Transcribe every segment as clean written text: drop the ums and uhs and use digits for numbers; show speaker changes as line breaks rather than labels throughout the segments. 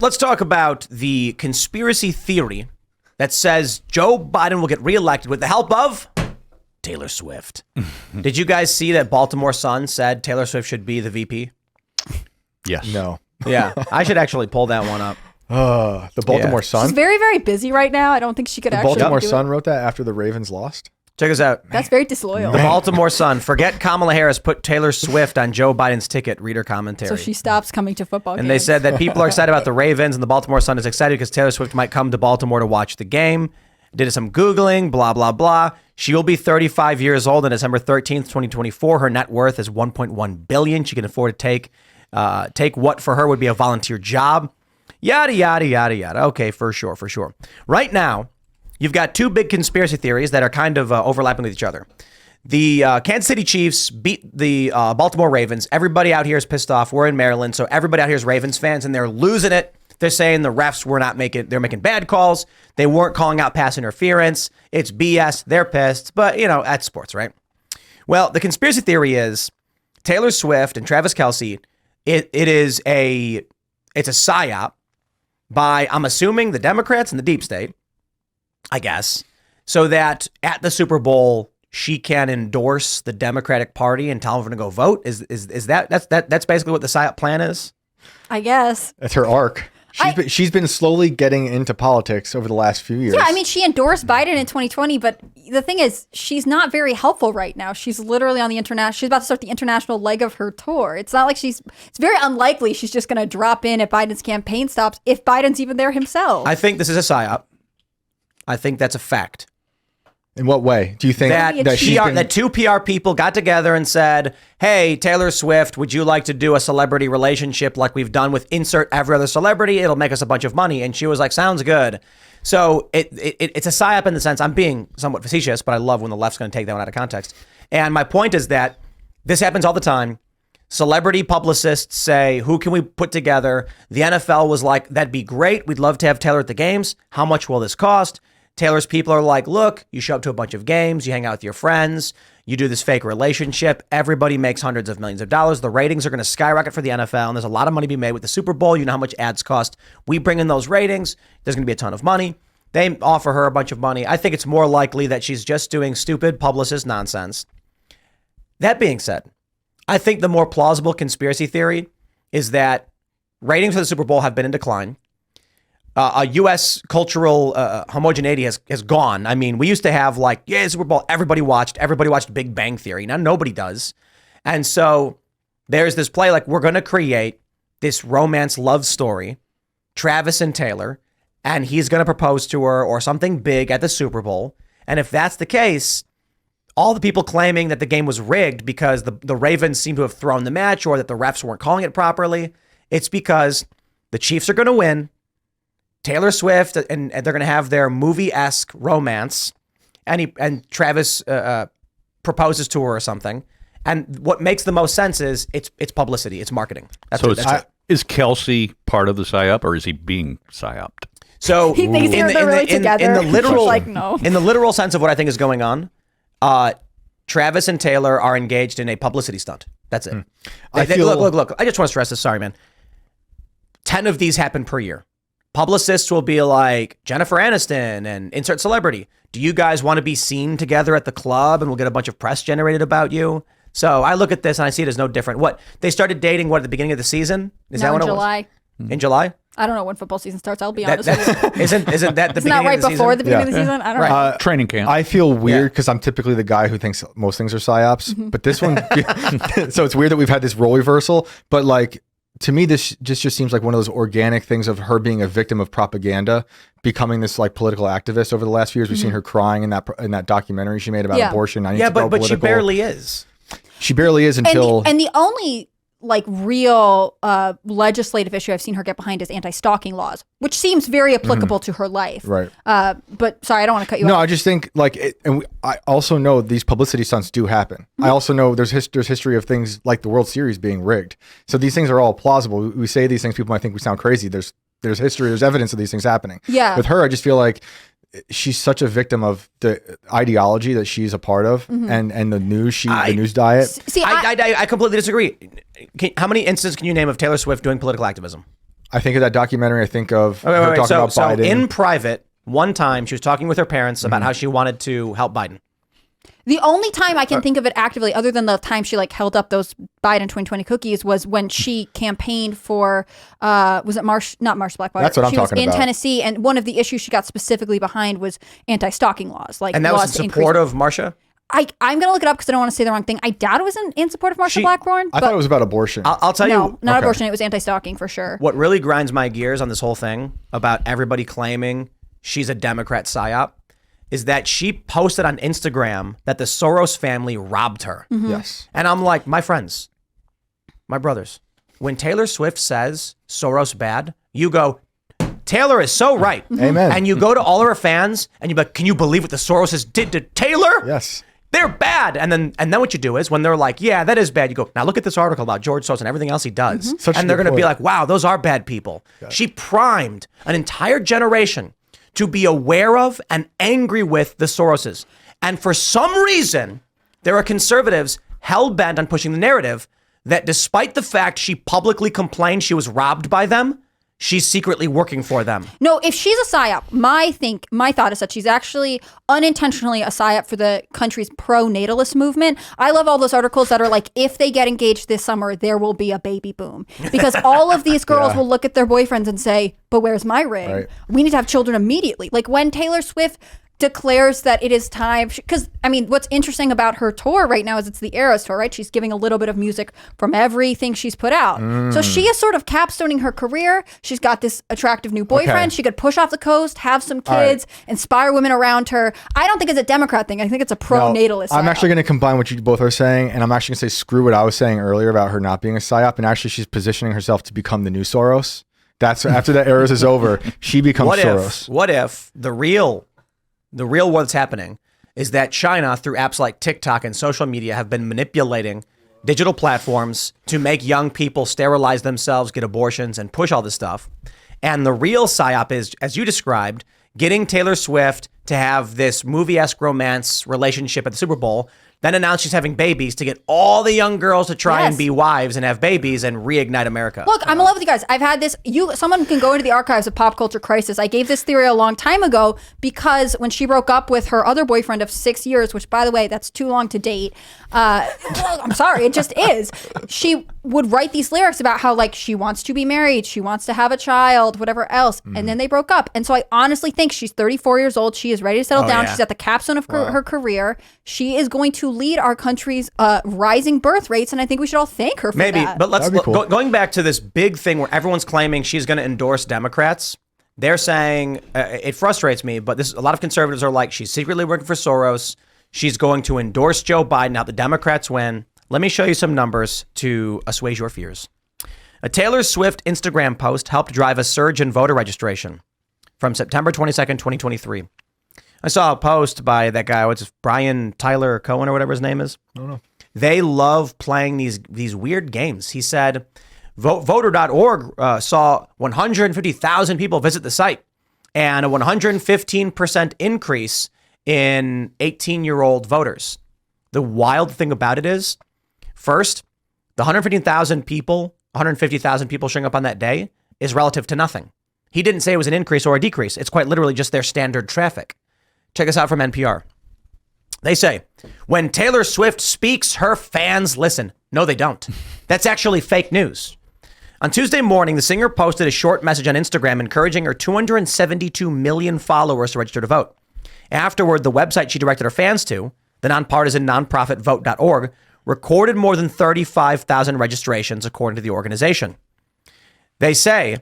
Let's talk about the conspiracy theory that says Joe Biden will get reelected with the help of Taylor Swift. Did you guys see that Baltimore Sun said Taylor Swift should be the VP?
Yes.
No.
Yeah, I should actually pull that one up.
The Baltimore Sun?
She's very, very busy right now. I don't think she could actually
Baltimore
do
Sun
it.
wrote that after the Ravens lost?
Check us out.
That's very disloyal.
The Baltimore Sun. Forget Kamala Harris put Taylor Swift on Joe Biden's ticket. Reader commentary.
So she stops coming to football games.
And they said that people are excited about the Ravens, and the Baltimore Sun is excited because Taylor Swift might come to Baltimore to watch the game. Did some Googling, blah, blah, blah. She will be 35 years old on December 13th, 2024. Her net worth is $1.1 billion. She can afford to take what for her would be a volunteer job. Yada, yada, yada, yada. Okay, for sure, for sure. Right now, you've got two big conspiracy theories that are kind of overlapping with each other. The Kansas City Chiefs beat the Baltimore Ravens. Everybody out here is pissed off. We're in Maryland, so everybody out here is Ravens fans, and they're losing it. They're saying the refs were not they're making bad calls. They weren't calling out pass interference. It's BS. They're pissed, but that's sports, right? Well, the conspiracy theory is Taylor Swift and Travis Kelce. It's a PSYOP by, I'm assuming, the Democrats and the deep state, I guess, so that at the Super Bowl she can endorse the Democratic Party and tell them to go vote. Is that's basically what the PSYOP plan is?
I guess.
That's her arc. She's been slowly getting into politics over the last few years.
Yeah, I mean, she endorsed Biden in 2020, but the thing is, she's not very helpful right now. She's literally on the international. She's about to start the international leg of her tour. It's not like it's very unlikely she's just going to drop in at Biden's campaign stops if Biden's even there himself.
I think this is a PSYOP. I think that's a fact.
In what way? Do you think
that two PR people got together and said, hey, Taylor Swift, would you like to do a celebrity relationship like we've done with insert every other celebrity? It'll make us a bunch of money. And she was like, sounds good. So it's a PSYOP in the sense, I'm being somewhat facetious, but I love when the left's going to take that one out of context. And my point is that this happens all the time. Celebrity publicists say, who can we put together? The NFL was like, that'd be great. We'd love to have Taylor at the games. How much will this cost? Taylor's people are like, look, you show up to a bunch of games, you hang out with your friends, you do this fake relationship, everybody makes hundreds of millions of dollars. The ratings are going to skyrocket for the NFL, and there's a lot of money to be made with the Super Bowl. You know how much ads cost. We bring in those ratings. There's going to be a ton of money. They offer her a bunch of money. I think it's more likely that she's just doing stupid publicist nonsense. That being said, I think the more plausible conspiracy theory is that ratings for the Super Bowl have been in decline. U.S. cultural homogeneity has gone. I mean, we used to have Super Bowl, everybody watched Big Bang Theory. Now nobody does. And so there's this play we're going to create this romance love story, Travis and Taylor, and he's going to propose to her or something big at the Super Bowl. And if that's the case, all the people claiming that the game was rigged because the Ravens seem to have thrown the match or that the refs weren't calling it properly, it's because the Chiefs are going to win. Taylor Swift and they're going to have their movie-esque romance, and Travis proposes to her or something. And what makes the most sense is it's publicity, it's marketing.
Is Kelce part of the PSYOP, or is he being PSYOPed?
So he thinks they're really together.
In the literal,
no.
In the literal sense of what I think is going on, Travis and Taylor are engaged in a publicity stunt. That's it. Look. I just want to stress this. Sorry, man. 10 of these happen per year. Publicists will be like, Jennifer Aniston and insert celebrity. Do you guys want to be seen together at the club and we'll get a bunch of press generated about you? So I look at this and I see it as no different. What? They started dating, at the beginning of the season? Is that when
July.
It was? In July?
I don't know when football season starts. I'll be honest with you.
Isn't that the
It's
beginning
not right
of the season?
before the beginning of the season? I don't know.
Training camp.
I feel weird because I'm typically the guy who thinks most things are PSYOPs. But this one, so it's weird that we've had this role reversal. But to me, this just seems like one of those organic things of her being a victim of propaganda, becoming this political activist over the last few years. We've seen her crying in that documentary she made about abortion.
But she barely is.
She barely is until...
And the only real legislative issue I've seen her get behind is anti-stalking laws, which seems very applicable to her life.
Right.
But sorry, I don't want to cut you off.
No, I just think I also know these publicity stunts do happen. I also know there's history of things like the World Series being rigged. So these things are all plausible. We say these things, people might think we sound crazy. There's history, there's evidence of these things happening.
Yeah.
With her, I just feel like she's such a victim of the ideology that she's a part of and the news diet.
See, I completely disagree. How many instances can you name of Taylor Swift doing political activism?
I think of that documentary. I think of
Wait,
her
wait, wait.
talking
So,
about Biden.
in private, one time she was talking with her parents about how she wanted to help Biden.
The only time I can think of it actively, other than the time she like held up those Biden 2020 cookies, was when she campaigned for, was it not Marsh Blackwater?
That's what I'm
she was
talking
in
about.
Tennessee, and one of the issues she got specifically behind was anti-stalking laws. Like
And that
laws
was
to
in
increase-
support of Marsha?
I'm going to look it up because I don't want to say the wrong thing. I doubt it was in support of Marsha Blackburn.
I thought it was about abortion.
I'll tell
No,
you
not
Okay.
abortion. It was anti-stalking for sure.
what really grinds my gears on this whole thing about everybody claiming she's a Democrat psyop is that she posted on Instagram that the Soros family robbed her.
Yes.
And I'm like, my friends, my brothers, when Taylor Swift says Soros bad, you go, Taylor is so right.
Amen.
And you go to all of her fans and you be like, can you believe what the Soroses did to Taylor?
Yes.
They're bad. And then what you do is when they're like, yeah, that is bad, you go, now look at this article about George Soros and everything else he does.
Such a
And they're
good
going to be
point.
like, wow, those are bad people. She primed an entire generation to be aware of and angry with the Soroses. And for some reason, there are conservatives hell-bent on pushing the narrative that despite the fact she publicly complained she was robbed by them, she's secretly working for them.
No, if she's a psyop, my thought is that she's actually unintentionally a psyop for the country's pro-natalist movement. I love all those articles that are like, if they get engaged this summer, there will be a baby boom. Because all of these girls will look at their boyfriends and say, but where's my ring?
Right.
We need to have children immediately. Like when Taylor Swift declares that it is time, because I mean, what's interesting about her tour right now is it's the Eras tour, right? She's giving a little bit of music from everything she's put out. So she is sort of capstoning her career. She's got this attractive new boyfriend.
Okay.
She could push off the coast, have some
All right.
kids, inspire women around her. I don't think it's a Democrat thing. I think it's a pro-natalist.
I'm
psyop.
actually going to combine what you both are saying, and I'm actually going to say screw what I was saying earlier about her not being a psyop, and actually she's positioning herself to become the new Soros. That's after that Eras is over, she becomes Soros.
What if the real what's happening is that China, through apps like TikTok and social media, have been manipulating digital platforms to make young people sterilize themselves, get abortions, and push all this stuff. And the real psyop is, as you described, getting Taylor Swift to have this movie-esque romance relationship at the Super Bowl, then announce she's having babies to get all the young girls to try and
Yes.
be wives and have babies and reignite America.
Look, I'm in love with you guys. I've had this. Someone can go into the archives of Pop Culture Crisis. I gave this theory a long time ago because when she broke up with her other boyfriend of 6 years, which by the way, that's too long to date. I'm sorry, it just is. She would write these lyrics about how like she wants to be married, she wants to have a child, whatever else, and then they broke up. And so I honestly think she's 34 years old. She is ready to settle down.
yeah.
She's at the capstone of her career. She is going to lead our country's rising birth rates, and I think we should all thank her for
Maybe,
that.
but let's
That'd be cool.
going back to this big thing where everyone's claiming she's going to endorse Democrats. They're saying it frustrates me, but a lot of conservatives are like, she's secretly working for Soros. She's going to endorse Joe Biden. Now the Democrats win. Let me show you some numbers to assuage your fears. A Taylor Swift Instagram post helped drive a surge in voter registration from September 22nd, 2023. I saw a post by that guy, Brian Tyler Cohen or whatever his name is. I don't know. They love playing these weird games. He said, voter.org saw 150,000 people visit the site and a 115% increase in 18-year-old voters. The wild thing about it is, first, the 150,000 people showing up on that day is relative to nothing. He didn't say it was an increase or a decrease. It's quite literally just their standard traffic. Check this out from NPR. They say, when Taylor Swift speaks, her fans listen. No, they don't. That's actually fake news. On Tuesday morning, the singer posted a short message on Instagram encouraging her 272 million followers to register to vote. Afterward, the website she directed her fans to, the nonpartisan nonprofit vote.org, recorded more than 35,000 registrations, according to the organization. They say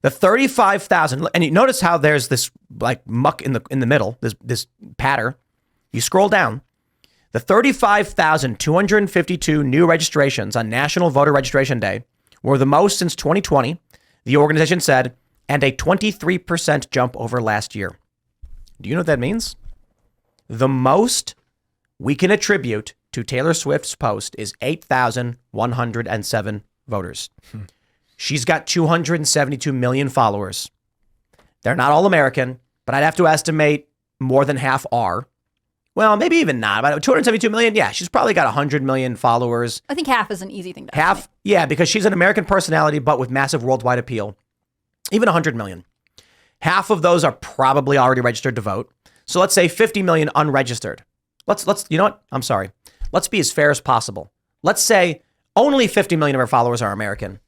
the 35,000, and you notice how there's this like muck in the middle, this patter. You scroll down. The 35,252 new registrations on National Voter Registration Day were the most since 2020, the organization said, and a 23% jump over last year. Do you know what that means? The most we can attribute to Taylor Swift's post is 8,107 voters. She's got 272 million followers. They're not all American, but I'd have to estimate more than half are. Well, maybe even not. About 272 million. Yeah, she's probably got 100 million followers.
I think half is an easy thing to
Half,
estimate.
yeah, because she's an American personality, but with massive worldwide appeal. even 100 million. Half of those are probably already registered to vote. So let's say 50 million unregistered. Let's you know what? I'm sorry. Let's be as fair as possible. Let's say only 50 million of her followers are American.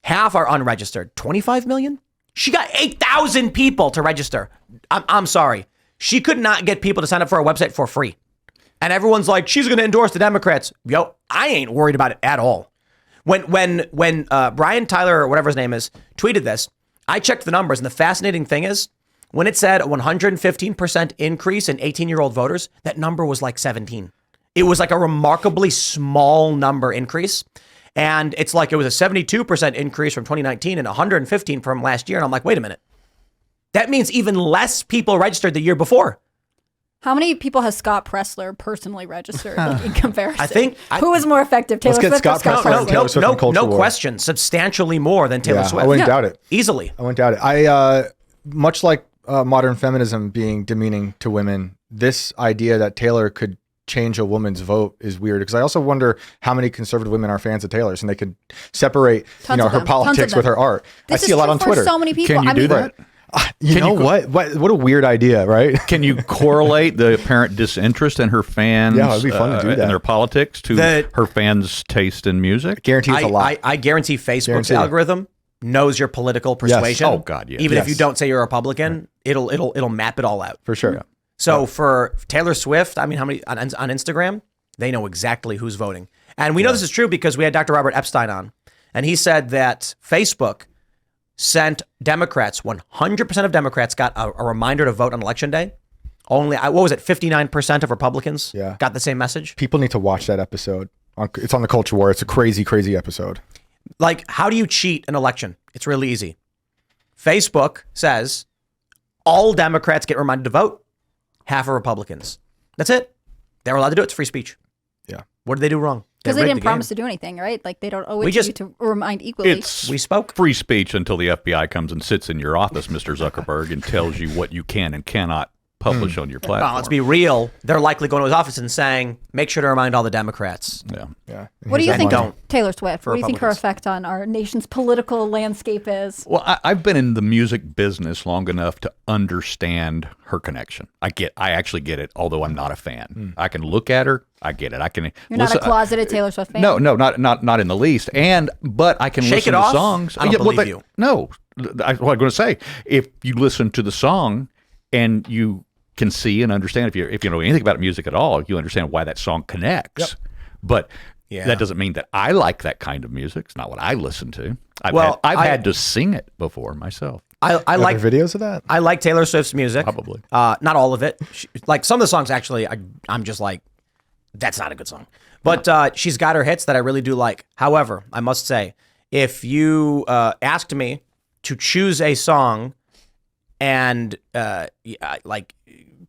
Half are unregistered. 25 million? She got 8,000 people to register. I'm sorry. She could not get people to sign up for her website for free. And everyone's like, she's going to endorse the Democrats. Yo, I ain't worried about it at all. When Brian Tyler, or whatever his name is, tweeted this, I checked the numbers. And the fascinating thing is, when it said a 115% increase in 18-year-old voters, that number was like 17. It was like a remarkably small number increase. And it's like it was a 72% increase from 2019 and 115 from last year. And I'm like, wait a minute. That means even less people registered the year before.
How many people has Scott Pressler personally registered in comparison?
I think
who was more effective, Taylor Swift or Scott
Pressler.
Pressler?
Taylor Swift and Culture
No
War.
question. Substantially more than Taylor Swift.
I wouldn't doubt it.
Easily.
I wouldn't doubt it. I much like modern feminism being demeaning to women, this idea that Taylor could change a woman's vote is weird, because I also wonder how many conservative women are fans of Taylor's, and they could separate her politics with her art.
This
I see a lot on Twitter.
So many people.
Can you do that?
You know what? What a weird idea, right?
Can you correlate the apparent disinterest in her fans
Yeah, it'd be fun to do that.
and their politics to her fans' taste in music?
Guarantee it's a lot.
I guarantee Facebook's algorithm knows your political persuasion.
Oh, God, yes.
Even if you don't say you're a Republican, it'll map it all out.
For sure.
Yeah.
So for Taylor Swift, I mean, how many on Instagram? They know exactly who's voting. And we know this is true because we had Dr. Robert Epstein on, and he said that Facebook sent Democrats, 100% of Democrats got a reminder to vote on election day. Only, what was it, 59% of Republicans got the same message?
People need to watch that episode. It's on the Culture War. It's a crazy, crazy episode.
Like, how do you cheat an election? It's really easy. Facebook says all Democrats get reminded to vote, half are Republicans. That's it. They're allowed to do it. It's free speech.
Yeah.
What did they do wrong?
Because they
rigged
didn't
the game.
promise to do anything, right? Like they don't owe it to you to remind equally.
It's
We spoke.
free speech until the FBI comes and sits in your office, Mr. Zuckerberg, and tells you what you can and cannot publish on your platform.
Well, let's be real. They're likely going to his office and saying, make sure to remind all the Democrats.
Yeah.
What do you think,
don't
Taylor Swift? What do you think her
Republicans.
effect on our nation's political landscape is?
Well, I've been in the music business long enough to understand her connection. I actually get it, although I'm not a fan. I can look at her. I get it. I can.
You're not a closeted Taylor Swift fan?
No, not in the least. But I can
Shake
listen
It
to
Off?
songs.
I don't believe you.
No, what I'm going to say, if you listen to the song and you can see and understand, if you know anything about music at all, you understand why that song connects.
Yep.
But
Yeah.
that doesn't mean that I like that kind of music. It's not what I listen to. I've had to sing it before myself.
I like
videos of that.
I like Taylor Swift's music.
Probably.
Not all of it. Like some of the songs, actually, I'm just like, that's not a good song. But she's got her hits that I really do like. However, I must say, if you asked me to choose a song and like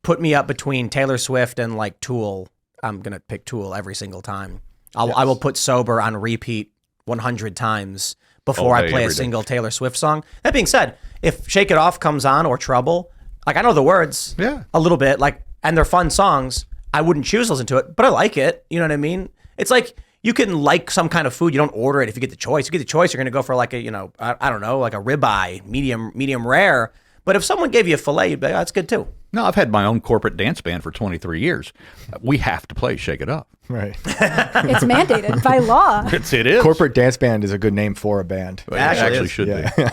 put me up between Taylor Swift and like Tool, I'm gonna pick Tool every single time. I will put Sober on repeat 100 times before
All day,
I play a
every day.
single Taylor Swift song. That being said, if Shake It Off comes on or Trouble, like I know the words a little bit, like, and they're fun songs, I wouldn't choose to listen to it, but I like it. You know what I mean? It's like you can like some kind of food. You don't order it if you get the choice. You get the choice, you're going to go for like a, I don't know, like a ribeye, medium rare. But if someone gave you a filet, you'd be like, oh, that's good too.
No, I've had my own corporate dance band for 23 years. We have to play Shake It Up.
Right.
It's mandated by law.
It is.
Corporate dance band is a good name for a band.
It
Actually
actually
is.
should
Yeah.
be.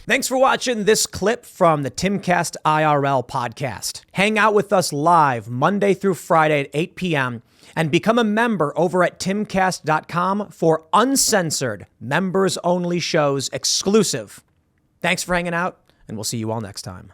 Thanks for watching this clip from the Timcast IRL podcast. Hang out with us live Monday through Friday at 8 p.m. and become a member over at timcast.com for uncensored, members-only shows exclusive. Thanks for hanging out, and we'll see you all next time.